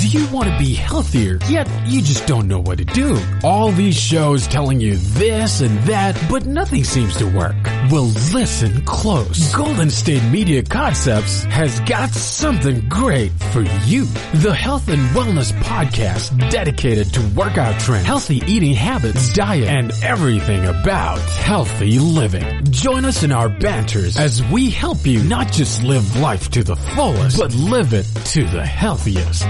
Do you want to be healthier, yet you just don't know what to do? All these shows telling you this and that, but nothing seems to work. Well, listen close. Golden State Media Concepts has got something great for you. The Health and Wellness Podcast dedicated to workout trends, healthy eating habits, diet, and everything about healthy living. Join us in our banters as we help you not just live life to the fullest, but live it to the healthiest.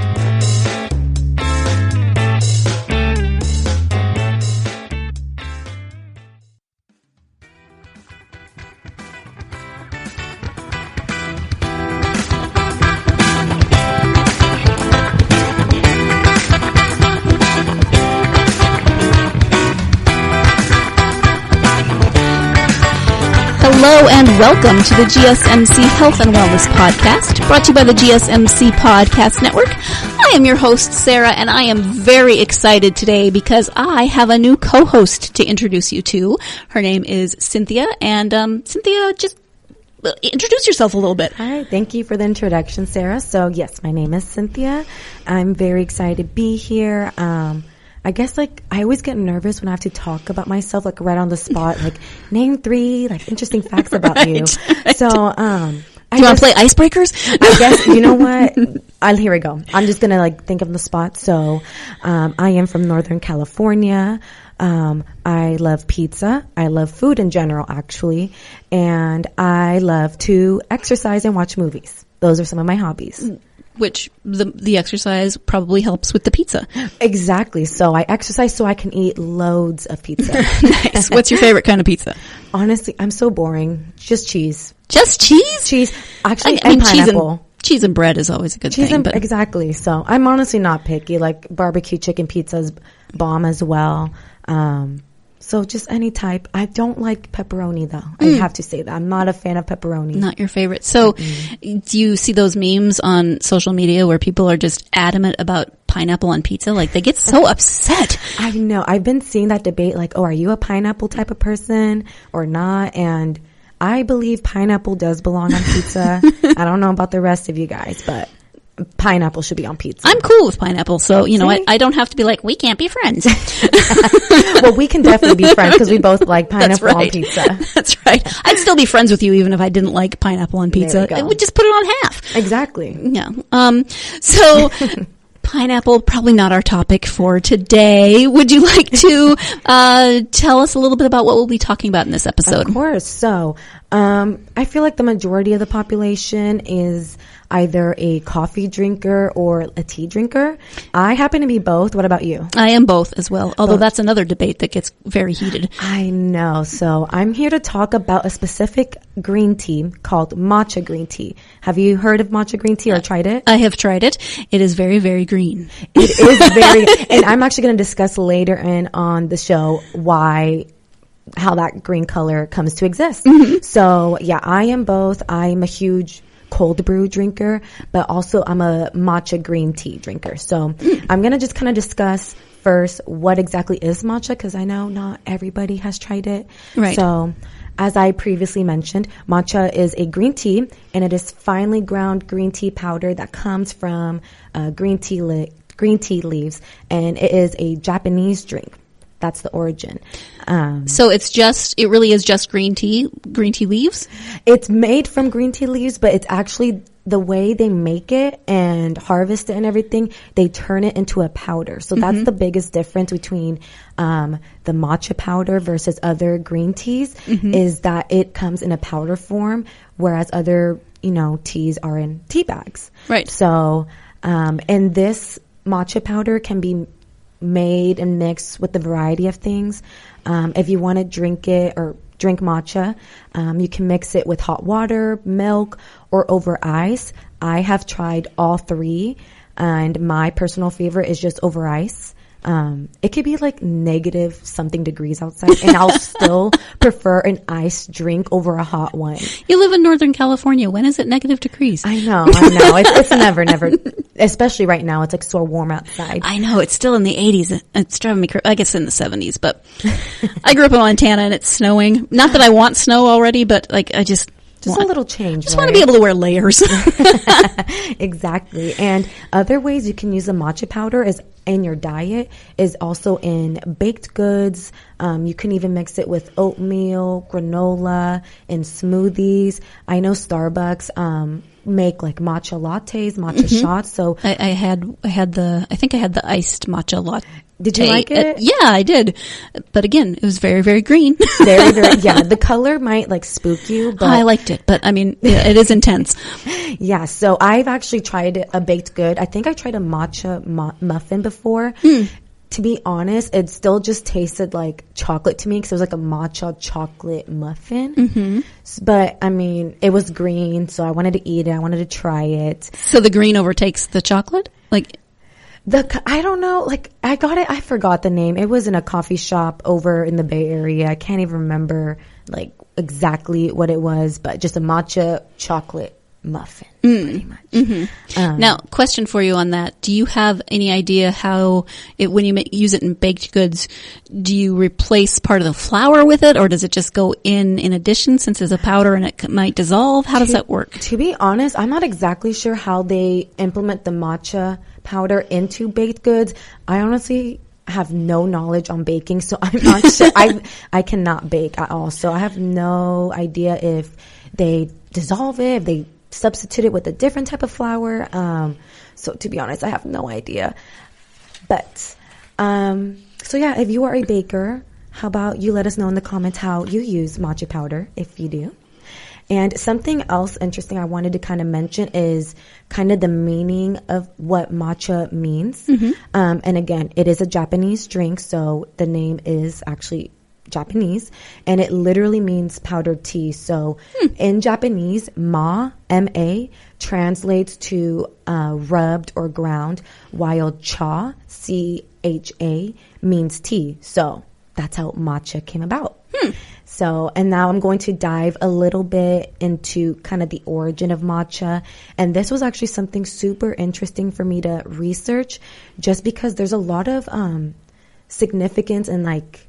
Hello and welcome to the GSMC Health and Wellness Podcast, brought to you by the GSMC Podcast Network. I am your host, Sarah, and I am very excited today because I have a new co-host to introduce you to. Her name is Cynthia, and Cynthia, just introduce yourself a little bit. Hi, thank you for the introduction, Sarah. So yes, my name is Cynthia. I'm very excited to be here. I guess, I always get nervous when I have to talk about myself, right on the spot, name 3, interesting facts about you. Right. So, do you want to play icebreakers? I guess, you know what? Here we go. I'm just gonna, think of the spot. So, I am from Northern California. I love pizza. I love food in general, actually. And I love to exercise and watch movies. Those are some of my hobbies. Which the exercise probably helps with the pizza. Exactly. So I exercise so I can eat loads of pizza. Nice. What's your favorite kind of pizza? Honestly, I'm so boring. Just cheese. Just cheese? Cheese. Actually, and pineapple. Cheese and bread is always a good thing. Exactly. So I'm honestly not picky. Barbecue chicken pizza's bomb as well. So just any type. I don't like pepperoni though. I have to say that. I'm not a fan of pepperoni. Not your favorite. So do you see those memes on social media where people are just adamant about pineapple on pizza? They get so upset. I know. I've been seeing that debate are you a pineapple type of person or not? And I believe pineapple does belong on pizza. I don't know about the rest of you guys, but pineapple should be on pizza. I'm cool with pineapple, so I don't have to be we can't be friends. Well, we can definitely be friends because we both like pineapple on pizza. That's right. I'd still be friends with you even if I didn't like pineapple on pizza. I would just put it on half. Exactly. Yeah. So pineapple, probably not our topic for today. Would you like to tell us a little bit about what we'll be talking about in this episode? Of course. So I feel like the majority of the population is either a coffee drinker or a tea drinker. I happen to be both. What about you? I am both as well, although that's another debate that gets very heated. I know. So I'm here to talk about a specific green tea called matcha green tea. Have you heard of matcha green tea or tried it? I have tried it. It is very, very green. It is very, and I'm actually going to discuss later on the show how that green color comes to exist. Mm-hmm. So yeah, I am both. I'm a huge cold brew drinker, but also I'm a matcha green tea drinker. So I'm going to just kind of discuss first what exactly is matcha, because I know not everybody has tried it. Right. So as I previously mentioned, matcha is a green tea, and it is finely ground green tea powder that comes from green tea leaves, and it is a Japanese drink. That's the origin. So it really is just green tea leaves? It's made from green tea leaves, but it's actually the way they make it and harvest it and everything, they turn it into a powder. So that's the biggest difference between the matcha powder versus other green teas, is that it comes in a powder form, whereas other, teas are in tea bags. Right. So, and this matcha powder can be made and mixed with a variety of things. If you want to drink it or drink matcha, you can mix it with hot water, milk, or over ice. I have tried all 3, and my personal favorite is just over ice. It could be negative something degrees outside, and I'll still prefer an iced drink over a hot one. You live in Northern California. When is it negative degrees? I know. It's never, especially right now. It's so warm outside. I know. It's still in the 80s. It's driving me crazy. I guess in the 70s, but I grew up in Montana and it's snowing. Not that I want snow already, but Just a little change. Just want to be able to wear layers. Exactly. And other ways you can use the matcha powder is in your diet is also in baked goods. You can even mix it with oatmeal, granola, in smoothies. I know Starbucks make like matcha lattes, matcha shots. So I think I had the iced matcha latte. Did you like it? Yeah, I did. But again, it was very, very green. Very, very, yeah. The color might like spook you, but I liked it. But I mean, it is intense. Yeah. So I've actually tried a baked good. I think I tried a matcha muffin before. To be honest, it still just tasted like chocolate to me because it was like a matcha chocolate muffin. But I mean, it was green, so I wanted to eat it. I wanted to try it. So the green overtakes the chocolate? I don't know, like, I got it, I forgot the name. It was in a coffee shop over in the Bay Area. I can't even remember, like, exactly what it was, but just a matcha chocolate muffin, pretty much. Now, question for you on that. Do you have any idea how, when you use it in baked goods, do you replace part of the flour with it, or does it just go in addition since it's a powder and it might dissolve? How does that work? To be honest, I'm not exactly sure how they implement the matcha powder into baked goods. I honestly have no knowledge on baking, so I'm not sure. I cannot bake at all, so I have no idea if they dissolve it, if they substitute it with a different type of flour. So to be honest, I have no idea. But so yeah, if you are a baker, how about you let us know in the comments how you use matcha powder, if you do. And something else interesting I wanted to kind of mention is kind of the meaning of what matcha means. And again, it is a Japanese drink, so the name is actually Japanese, and it literally means powdered tea. So in Japanese, M-A, translates to rubbed or ground, while cha, C-H-A, means tea. So that's how matcha came about. So, and now I'm going to dive a little bit into kind of the origin of matcha. And this was actually something super interesting for me to research, just because there's a lot of significance and, like,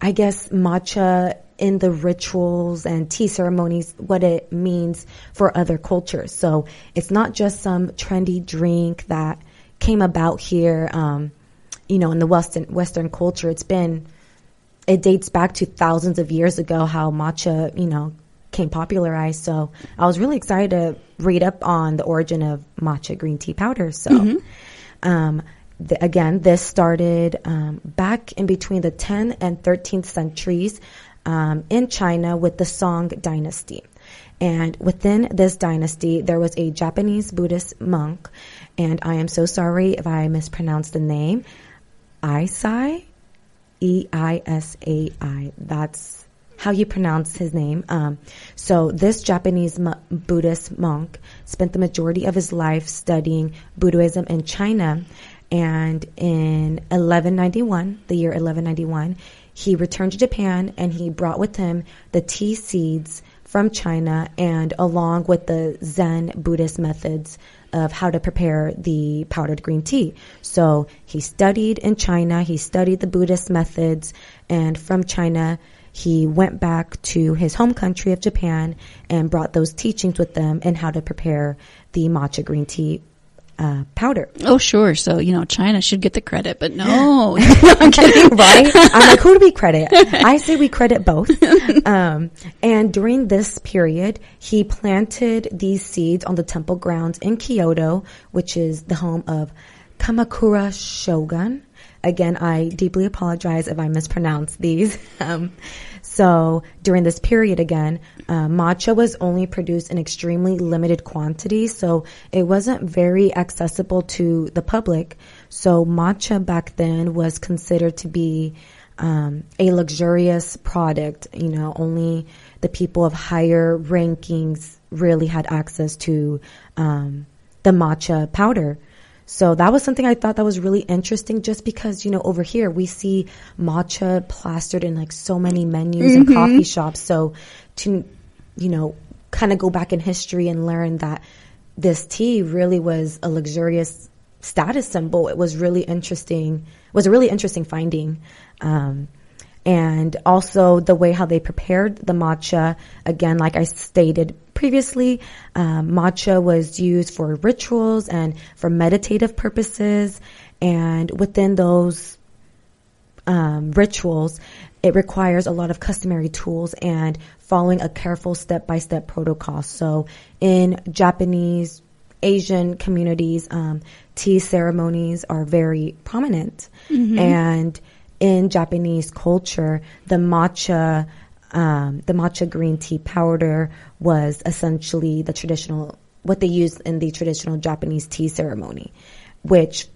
I guess matcha in the rituals and tea ceremonies, what it means for other cultures. So it's not just some trendy drink that came about here, in the Western culture. It dates back to thousands of years ago how matcha, came popularized. So I was really excited to read up on the origin of matcha green tea powder. So, again, this started back in between the 10th and 13th centuries in China with the Song dynasty. And within this dynasty, there was a Japanese Buddhist monk, and I am so sorry if I mispronounced the name, Eisai, E-I-S-A-I. That's how you pronounce his name. So this Japanese Buddhist monk spent the majority of his life studying Buddhism in China. And in 1191, the year 1191, he returned to Japan and he brought with him the tea seeds from China, and along with the Zen Buddhist methods of how to prepare the powdered green tea. So he studied in China, he studied the Buddhist methods, and from China, he went back to his home country of Japan and brought those teachings with them in how to prepare the matcha green tea powder. Oh, sure. So, China should get the credit, but no. I'm kidding. Right? I'm like, who do we credit? I say we credit both. And during this period, he planted these seeds on the temple grounds in Kyoto, which is the home of Kamakura Shogun. Again, I deeply apologize if I mispronounce these. So during this period, again, matcha was only produced in extremely limited quantities, so it wasn't very accessible to the public. So matcha back then was considered to be a luxurious product. Only the people of higher rankings really had access to the matcha powder. So that was something I thought that was really interesting, just because, over here we see matcha plastered in like so many menus and coffee shops. So to, kind of go back in history and learn that this tea really was a luxurious status symbol, it was really interesting. It was a really interesting finding. And also the way how they prepared the matcha, again, like I stated previously, matcha was used for rituals and for meditative purposes. And within those rituals, it requires a lot of customary tools and following a careful step-by-step protocol. So in Japanese, Asian communities, tea ceremonies are very prominent. And in Japanese culture, the matcha green tea powder was essentially the traditional, what they used in the traditional Japanese tea ceremony, which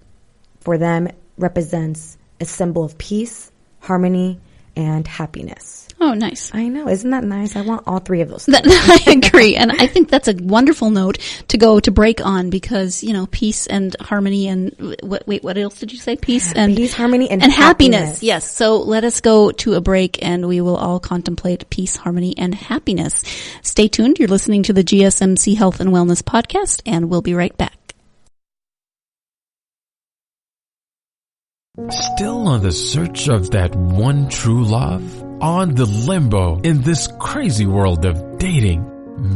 for them represents a symbol of peace, harmony, and happiness. Oh, nice. I know. Isn't that nice? I want all three of those things. I agree. And I think that's a wonderful note to go to break on because, peace and harmony and what else did you say? Peace, harmony, and happiness. Yes. So let us go to a break and we will all contemplate peace, harmony, and happiness. Stay tuned. You're listening to the GSMC Health and Wellness Podcast and we'll be right back. Still on the search of that one true love? On the limbo in this crazy world of dating,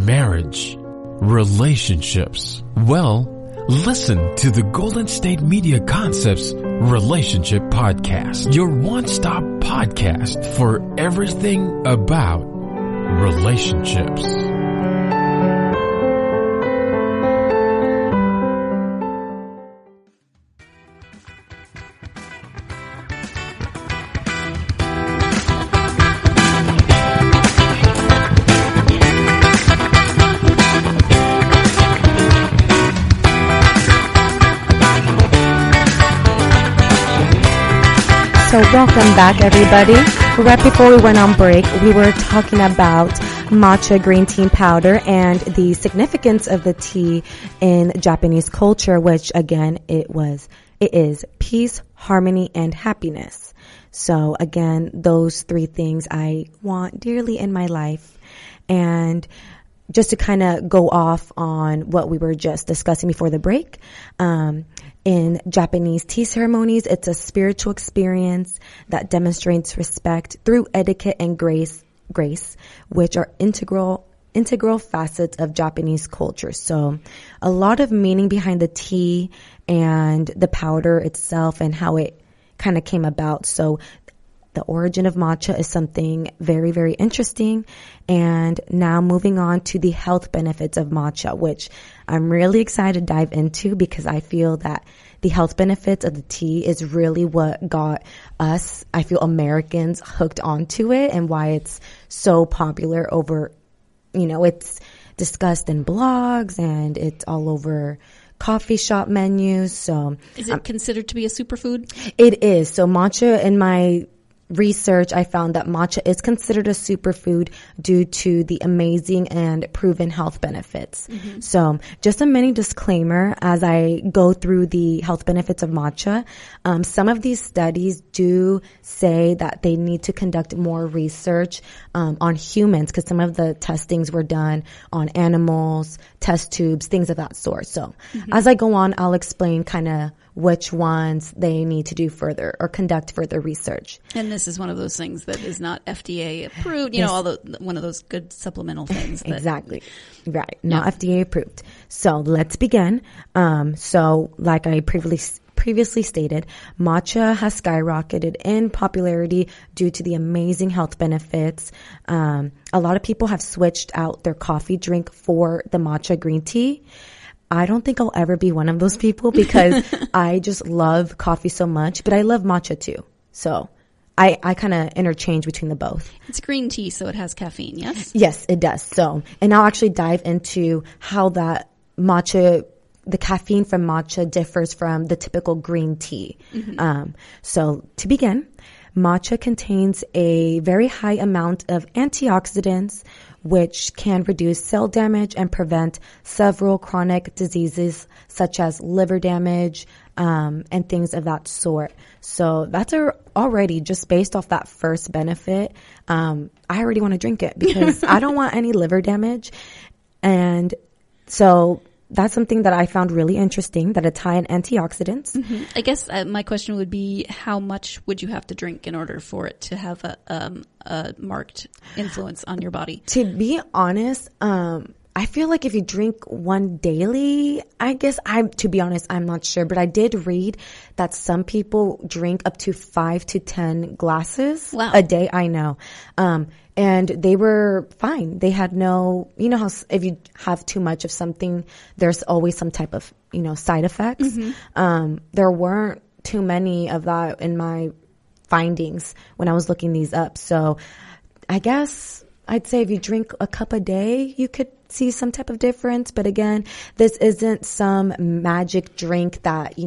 marriage, relationships? Well, listen to the Golden State Media Concepts Relationship Podcast, your one-stop podcast for everything about relationships. So welcome back, everybody. Right before we went on break, we were talking about matcha green tea powder and the significance of the tea in Japanese culture, which again, it is peace, harmony, and happiness. So again, those three things I want dearly in my life. And just to kind of go off on what we were just discussing before the break, in Japanese tea ceremonies, it's a spiritual experience that demonstrates respect through etiquette and grace, which are integral facets of Japanese culture. So a lot of meaning behind the tea and the powder itself and how it kind of came about. So the origin of matcha is something very, very interesting. And now moving on to the health benefits of matcha, which I'm really excited to dive into because I feel that the health benefits of the tea is really what got us, I feel, Americans hooked onto it and why it's so popular over, it's discussed in blogs and it's all over coffee shop menus. So is it considered to be a superfood? It is. So matcha, in my research, I found that matcha is considered a superfood due to the amazing and proven health benefits. So just a mini disclaimer as I go through the health benefits of matcha. Some of these studies do say that they need to conduct more research on humans because some of the testings were done on animals, test tubes, things of that sort. So as I go on, I'll explain kind of which ones they need to do further or conduct further research. And this is one of those things that is not FDA approved, one of those good supplemental things. Exactly. Right. Not FDA approved. So let's begin. So like I previously stated, matcha has skyrocketed in popularity due to the amazing health benefits. A lot of people have switched out their coffee drink for the matcha green tea. I don't think I'll ever be one of those people because I just love coffee so much, but I love matcha too. So I kind of interchange between the both. It's green tea, so it has caffeine, yes? Yes, it does. So, and I'll actually dive into how that matcha, the caffeine from matcha differs from the typical green tea. So to begin, matcha contains a very high amount of antioxidants, which can reduce cell damage and prevent several chronic diseases such as liver damage and things of that sort. So that's already just based off that first benefit. I already want to drink it because I don't want any liver damage. And so that's something that I found really interesting, that it's high in antioxidants. Mm-hmm. I guess my question would be, how much would you have to drink in order for it to have a marked influence on your body? To be honest, I feel like if you drink one daily, to be honest, I'm not sure, but I did read that some people drink up to 5 to 10 glasses a day. I know. And they were fine. They had no, you know how if you have too much of something, there's always some type of, side effects. Mm-hmm. There weren't too many of that in my findings when I was looking these up. So I guess I'd say if you drink a cup a day, you could see some type of difference. But again, this isn't some magic drink that,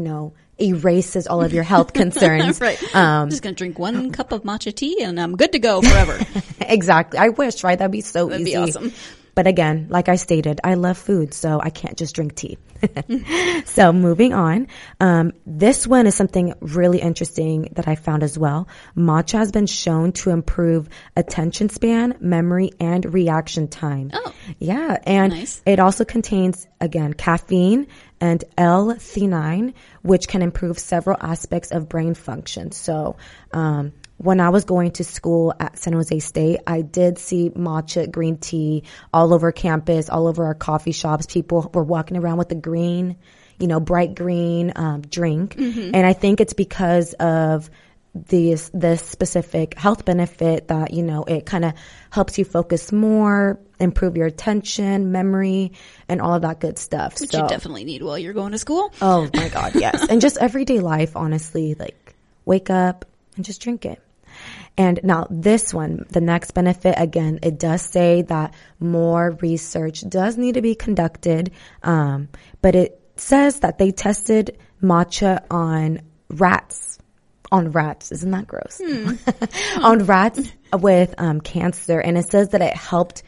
erases all of your health concerns. Right. I'm just going to drink 1 cup of matcha tea and I'm good to go forever. Exactly. I wish, right? That'd be so That'd easy. That'd be awesome. But again, like I stated, I love food, so I can't just drink tea. So moving on. This one is something really interesting that I found as well. Matcha has been shown to improve attention span, memory, and reaction time. Oh. Yeah. And nice. It also contains, again, caffeine and L-theanine, which can improve several aspects of brain function. So, when I was going to school at San Jose State, I did see matcha green tea all over campus, all over our coffee shops. People were walking around with the green, bright green drink. Mm-hmm. And I think it's because of this specific health benefit that, it kind of helps you focus more, improve your attention, memory, and all of that good stuff. Which you definitely need while you're going to school. Oh my God, yes. And just everyday life, honestly, like wake up and just drink it. And now this one, the next benefit, again, it does say that more research does need to be conducted. But it says that they tested matcha on rats. On rats. Isn't that gross? On rats with cancer. And it says that it helped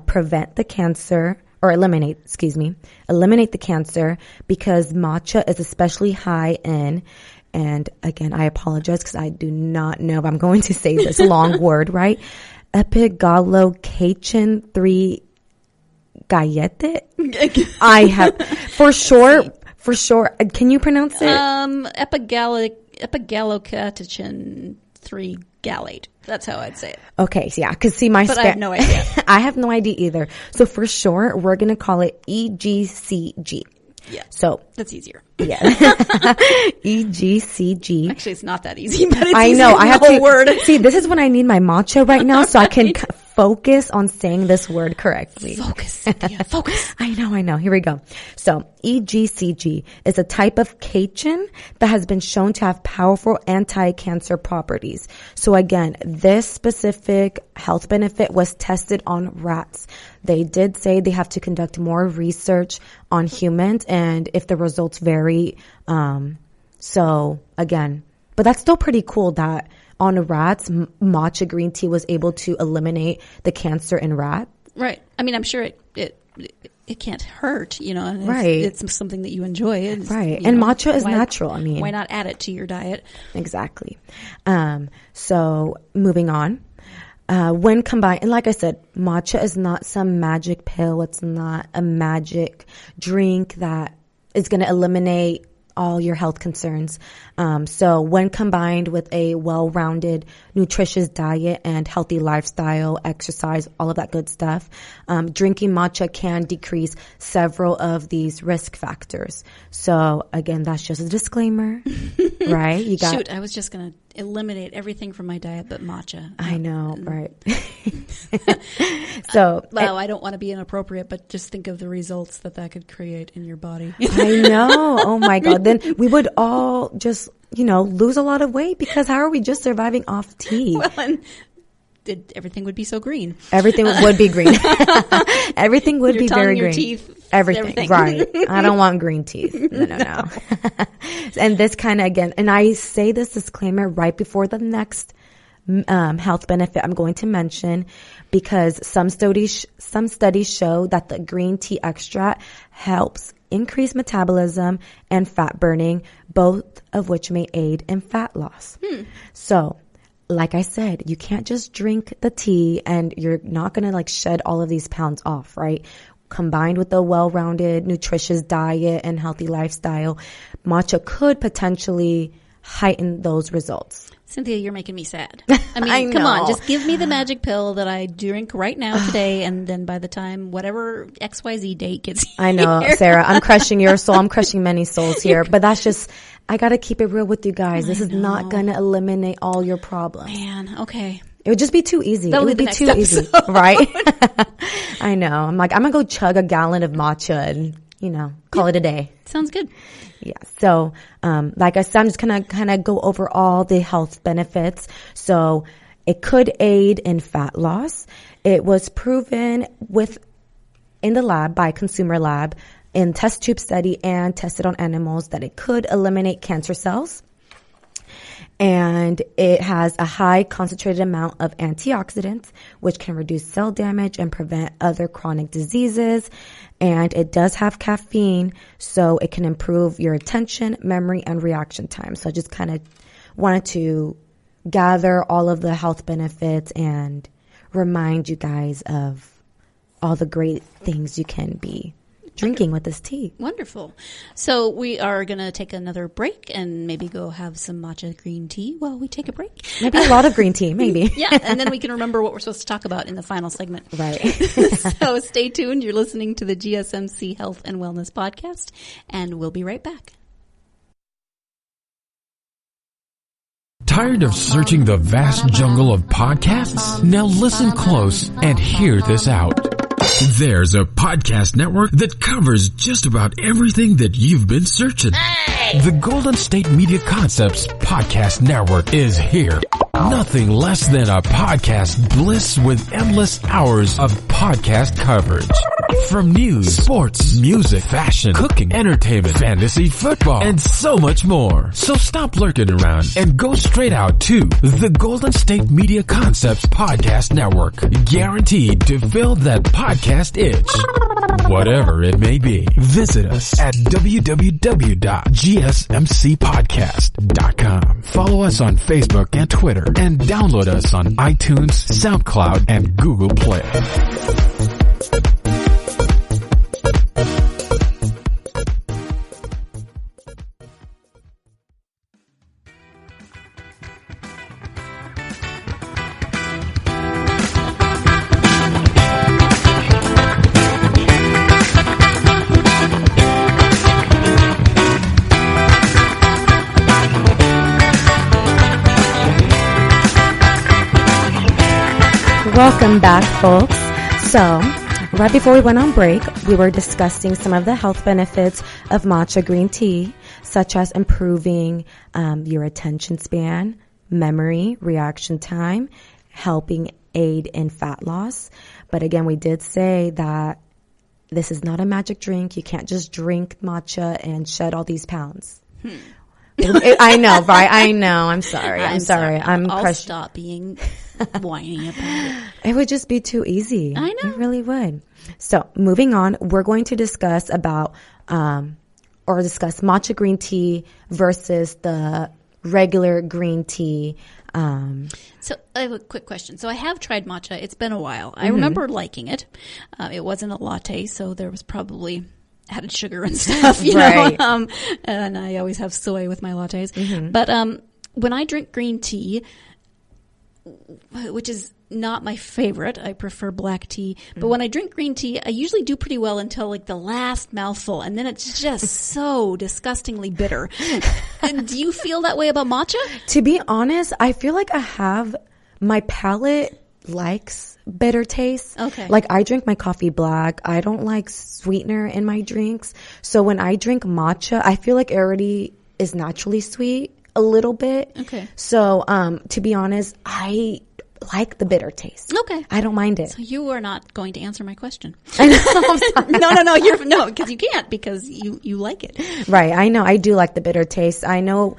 prevent the cancer, or eliminate the cancer, because matcha is especially high in, and again, I apologize because I do not know if I'm going to say this long word right, epigallocatechin 3 gallete. I have, for sure, can you pronounce it? Epigallocatechin 3 gallate. That's how I'd say it. Okay, so yeah, because I have no idea. I have no idea either. So for sure, we're going to call it EGCG. Yeah. So that's easier. Yeah. EGCG. Actually, it's not that easy, but it's I know. I have to word. See, this is when I need my matcha right now, so I can focus on saying this word correctly. Focus, Cynthia. Focus. I know. Here we go. So EGCG is a type of catechin that has been shown to have powerful anti-cancer properties. So again, this specific health benefit was tested on rats. They did say they have to conduct more research on humans, and if the results vary, so again, but that's still pretty cool that on rats, matcha green tea was able to eliminate the cancer in rats. Right. I mean, I'm sure it can't hurt, and right. It's something that you enjoy. It's, right. And matcha is natural. I mean, why not add it to your diet? Exactly. So moving on. When combined, and like I said, matcha is not some magic pill. It's not a magic drink that is going to eliminate all your health concerns. So when combined with a well-rounded, nutritious diet and healthy lifestyle, exercise, all of that good stuff, drinking matcha can decrease several of these risk factors. So again, that's just a disclaimer, right? Shoot, I was just going to eliminate everything from my diet but matcha. I know, right? So, well, I don't want to be inappropriate, but just think of the results that could create in your body. I know. Oh my God. Then we would all just, lose a lot of weight, because how are we just surviving off tea? Well, and everything would be so green. Everything would be green. Everything would be very your green. Teeth, everything. Right. I don't want green teeth. No. And this kind of, again, and I say this disclaimer right before the next health benefit I'm going to mention, because some studies show that the green tea extract helps increase metabolism and fat burning, both of which may aid in fat loss. So, like I said, you can't just drink the tea and you're not going to shed all of these pounds off, right? combined with a well-rounded, nutritious diet and healthy lifestyle, matcha could potentially heighten those results. Cynthia, you're making me sad. I mean, come on, just give me the magic pill that I drink right now today, and then by the time whatever XYZ date gets here. I know, Sarah, I'm crushing your soul. I'm crushing many souls here, but that's just, I got to keep it real with you guys. This is not going to eliminate all your problems. Man, okay. It would just be too easy. That'll it would be be too easy, right? I know. I'm like, I'm going to go chug a gallon of matcha and, call it a day. Sounds good. Yeah. So, like I said, I'm just going to kind of go over all the health benefits. So it could aid in fat loss. It was proven in the lab by Consumer Lab in test tube study and tested on animals that it could eliminate cancer cells. And it has a high concentrated amount of antioxidants, which can reduce cell damage and prevent other chronic diseases. And it does have caffeine, so it can improve your attention, memory, and reaction time. So I just kind of wanted to gather all of the health benefits and remind you guys of all the great things you can be drinking with this tea. Wonderful. So we are going to take another break and maybe go have some matcha green tea while we take a break. Maybe a lot of green tea, maybe. Yeah, and then we can remember what we're supposed to talk about in the final segment. Right. So stay tuned. You're listening to the GSMC Health and Wellness Podcast, and we'll be right back. Tired of searching the vast jungle of podcasts? Now listen close and hear this out. There's a podcast network that covers just about everything that you've been searching. Hey! The Golden State Media Concepts Podcast Network is here. Nothing less than a podcast bliss with endless hours of podcast coverage. From news, sports, music, fashion, cooking, entertainment, fantasy, football, and so much more. So stop lurking around and go straight out to the Golden State Media Concepts Podcast Network. Guaranteed to fill that podcast itch. Whatever it may be. Visit us at www.gsmcpodcast.com. Follow us on Facebook and Twitter and download us on iTunes, SoundCloud, and Google Play. Welcome back, folks. So, right before we went on break, we were discussing some of the health benefits of matcha green tea, such as improving your attention span, memory, reaction time, helping aid in fat loss. But again, we did say that this is not a magic drink. You can't just drink matcha and shed all these pounds. I know, right? I know. I'm sorry. I'll stop being whiny about it. It would just be too easy. I know. It really would. So moving on, we're going to discuss matcha green tea versus the regular green tea. So I have a quick question. So I have tried matcha. It's been a while. I remember liking it. It wasn't a latte, so there was probably added sugar and stuff, you right. know. And I always have soy with my lattes. Mm-hmm. But when I drink green tea, which is not my favorite, I prefer black tea. But when I drink green tea, I usually do pretty well until like the last mouthful, and then it's just so disgustingly bitter. And do you feel that way about matcha? To be honest, I feel like my palate likes bitter taste. Okay. Like I drink my coffee black. I don't like sweetener in my drinks. So when I drink matcha, I feel like it already is naturally sweet a little bit. Okay. So, to be honest, I like the bitter taste. Okay. I don't mind it. So you are not going to answer my question. I know. I'm sorry. No, because you can't, because you like it. Right. I know. I do like the bitter taste. I know,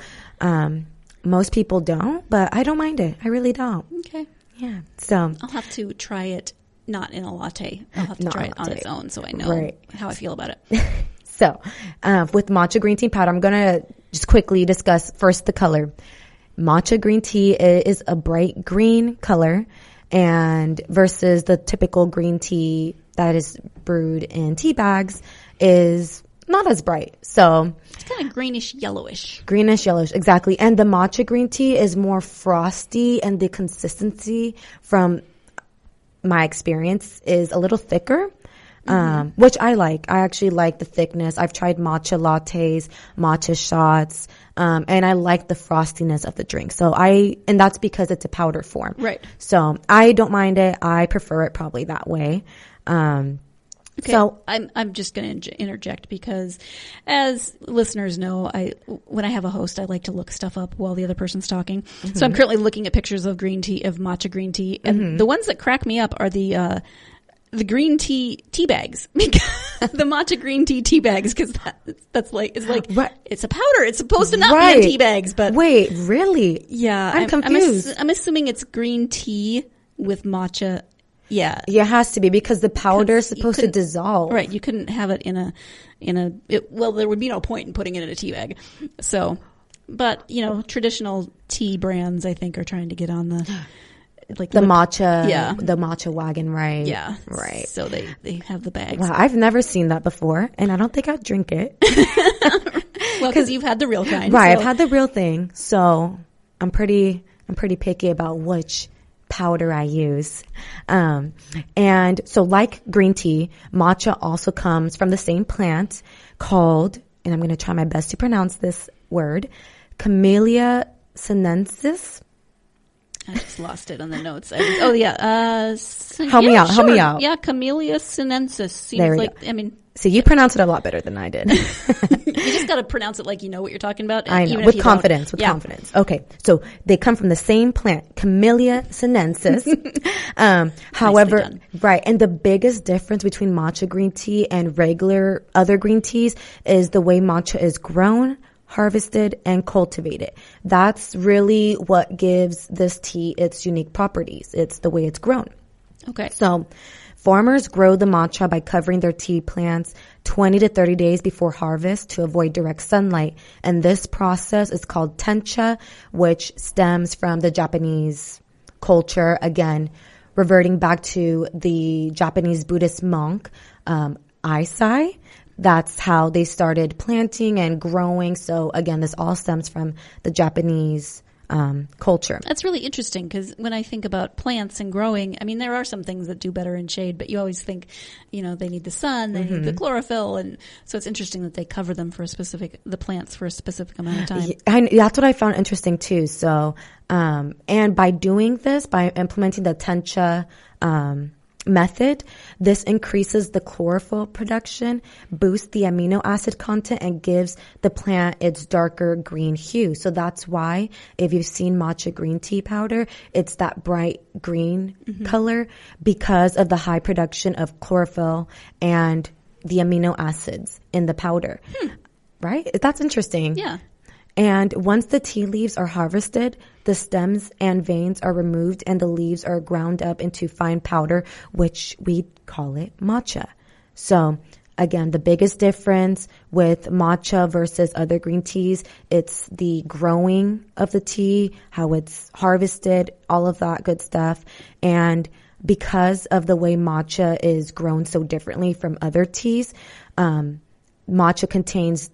most people don't, but I don't mind it. I really don't. Okay. Yeah. So I'll have to try it not in a latte. I'll have to try it on its own so I know how I feel about it. So, with matcha green tea powder, I'm going to just quickly discuss first the color. Matcha green tea is a bright green color, and versus the typical green tea that is brewed in tea bags is not as bright. So it's kind of greenish yellowish. Greenish yellowish, exactly. And the matcha green tea is more frosty, and the consistency, from my experience, is a little thicker. Which I like. I actually like the thickness. I've tried matcha lattes, matcha shots, and I like the frostiness of the drink. And that's because it's a powder form. Right. So I don't mind it. I prefer it probably that way. Okay. So I'm just going to interject because, as listeners know, when I have a host, I like to look stuff up while the other person's talking. So I'm currently looking at pictures of matcha green tea, and the ones that crack me up are the green tea bags, the matcha green tea bags, because that's like, it's like, right. It's a powder. It's supposed to not be in tea bags, but wait, really? Yeah, I'm confused. I'm assuming it's green tea with matcha. Yeah. Yeah, it has to be, because the powder is supposed to dissolve. Right. You couldn't have it well, there would be no point in putting it in a tea bag. So, but traditional tea brands, I think, are trying to get on the matcha, the matcha wagon, right? Yeah, right. So they have the bags. Wow, I've never seen that before, and I don't think I'd drink it. Well, because you've had the real kind, right? So. I've had the real thing, so I'm pretty picky about which powder I use. And so, like green tea, matcha also comes from the same plant called, and I'm going to try my best to pronounce this word, Camellia sinensis. I just lost it on the notes. Help me out. Yeah, Camellia sinensis. Seems like, see, you pronounce it a lot better than I did. You just got to pronounce it like you know what you're talking about. I know, with confidence. Okay, so they come from the same plant, Camellia sinensis. However, right, and the biggest difference between matcha green tea and regular other green teas is the way matcha is grown, harvested, and cultivated. That's really what gives this tea its unique properties. It's the way it's grown. Okay. So farmers grow the matcha by covering their tea plants 20 to 30 days before harvest to avoid direct sunlight. And this process is called tencha, which stems from the Japanese culture. Again, reverting back to the Japanese Buddhist monk, Aisai. That's how they started planting and growing. So again, this all stems from the Japanese culture. That's really interesting, because when I think about plants and growing, there are some things that do better in shade, but you always think, they need the sun, they need the chlorophyll, and so it's interesting that they cover them the plants for a specific amount of time. That's what I found interesting too. So, and by doing this, by implementing the tencha method, this increases the chlorophyll production, boosts the amino acid content, and gives the plant its darker green hue. So that's why, if you've seen matcha green tea powder, it's that bright green color, because of the high production of chlorophyll and the amino acids in the powder. Right? That's interesting. Yeah. And once the tea leaves are harvested, the stems and veins are removed and the leaves are ground up into fine powder, which we call it matcha. So again, the biggest difference with matcha versus other green teas, it's the growing of the tea, how it's harvested, all of that good stuff. And because of the way matcha is grown so differently from other teas, matcha contains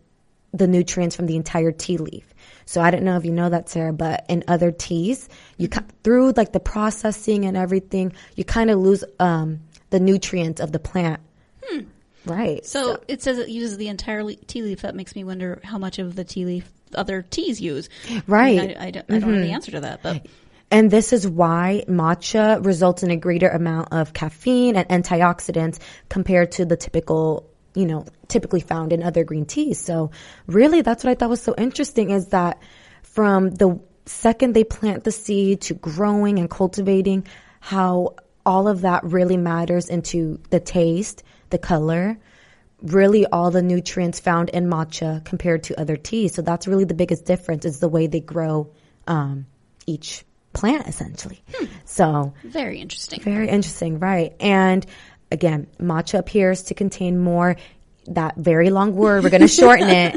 the nutrients from the entire tea leaf. So I don't know if you know that, Sarah, but in other teas, through like the processing and everything, you kind of lose the nutrients of the plant. Right. So it says it uses the entire tea leaf. That makes me wonder how much of the tea leaf other teas use. Right. I don't know the answer to that, but. And this is why matcha results in a greater amount of caffeine and antioxidants compared to the typically found in other green teas. So really, that's what I thought was so interesting, is that from the second they plant the seed to growing and cultivating, how all of that really matters into the taste, the color, really all the nutrients found in matcha compared to other teas. So that's really the biggest difference, is the way they grow each plant, essentially. So very interesting. Very interesting, right. And again, matcha appears to contain more, that very long word, we're going to shorten it,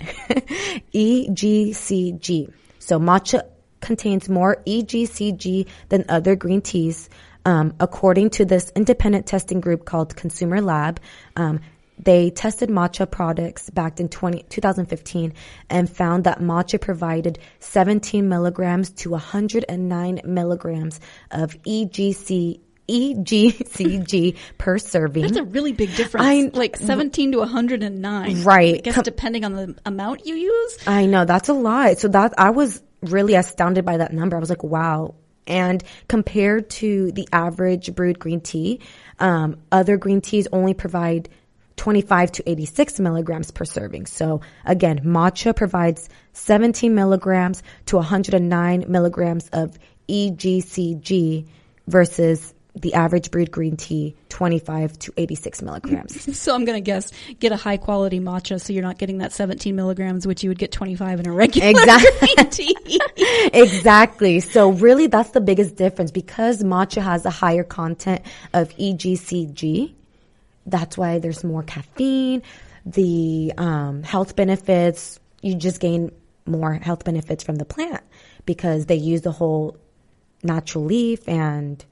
EGCG. So matcha contains more EGCG than other green teas, According to this independent testing group called Consumer Lab, they tested matcha products back in 2015 and found that matcha provided 17 milligrams to 109 milligrams of EGCG per serving. That's a really big difference. Like 17 to 109. Right. I guess depending on the amount you use. I know, that's a lot. So I was really astounded by that number. I was like, wow. And compared to the average brewed green tea, other green teas only provide 25 to 86 milligrams per serving. So again, matcha provides 17 milligrams to 109 milligrams of EGCG versus the average brewed green tea, 25 to 86 milligrams. So I'm going to guess, get a high quality matcha so you're not getting that 17 milligrams, which you would get 25 in a regular green tea. Exactly. So really that's the biggest difference because matcha has a higher content of EGCG. That's why there's more caffeine. The health benefits, you just gain more health benefits from the plant because they use the whole natural leaf, and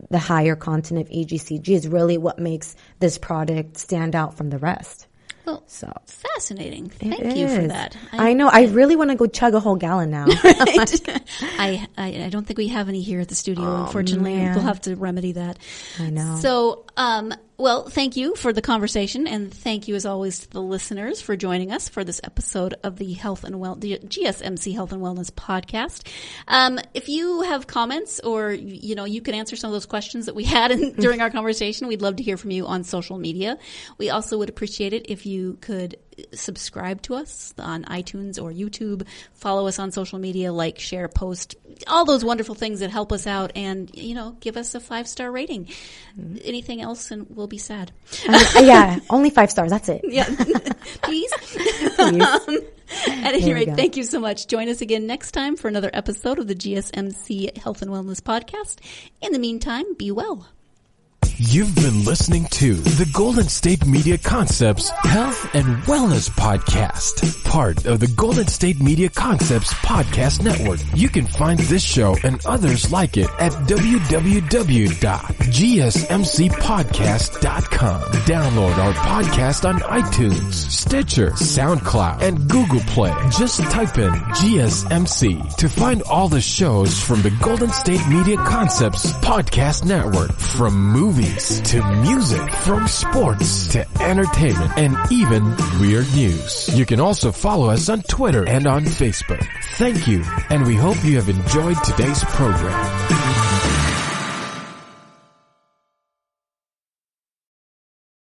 the higher content of EGCG is really what makes this product stand out from the rest. Well, so fascinating. Thank you for that. I know. I really want to go chug a whole gallon now. Right? I don't think we have any here at the studio, unfortunately. Man. We'll have to remedy that. I know. So, well, thank you for the conversation, and thank you as always to the listeners for joining us for this episode of the the GSMC Health and Wellness podcast. If you have comments, or you can answer some of those questions that we had during our conversation, we'd love to hear from you on social media. We also would appreciate it if you could subscribe to us on iTunes or YouTube, follow us on social media, like, share, post, all those wonderful things that help us out, and give us a 5-star rating. Anything else and we'll be sad. Yeah, only 5 stars, that's it. Yeah. Please. At any rate, thank you so much. Join us again next time for another episode of the GSMC Health and Wellness podcast. In the meantime, be well. You've been listening to the Golden State Media Concepts Health and Wellness Podcast, part of the Golden State Media Concepts Podcast Network. You can find this show and others like it at www.gsmcpodcast.com. Download our podcast on iTunes, Stitcher, SoundCloud, and Google Play. Just type in GSMC to find all the shows from the Golden State Media Concepts Podcast Network, from movies to music, from sports to entertainment, and even weird news. You can also follow us on Twitter and on Facebook. Thank you, and we hope you have enjoyed today's program.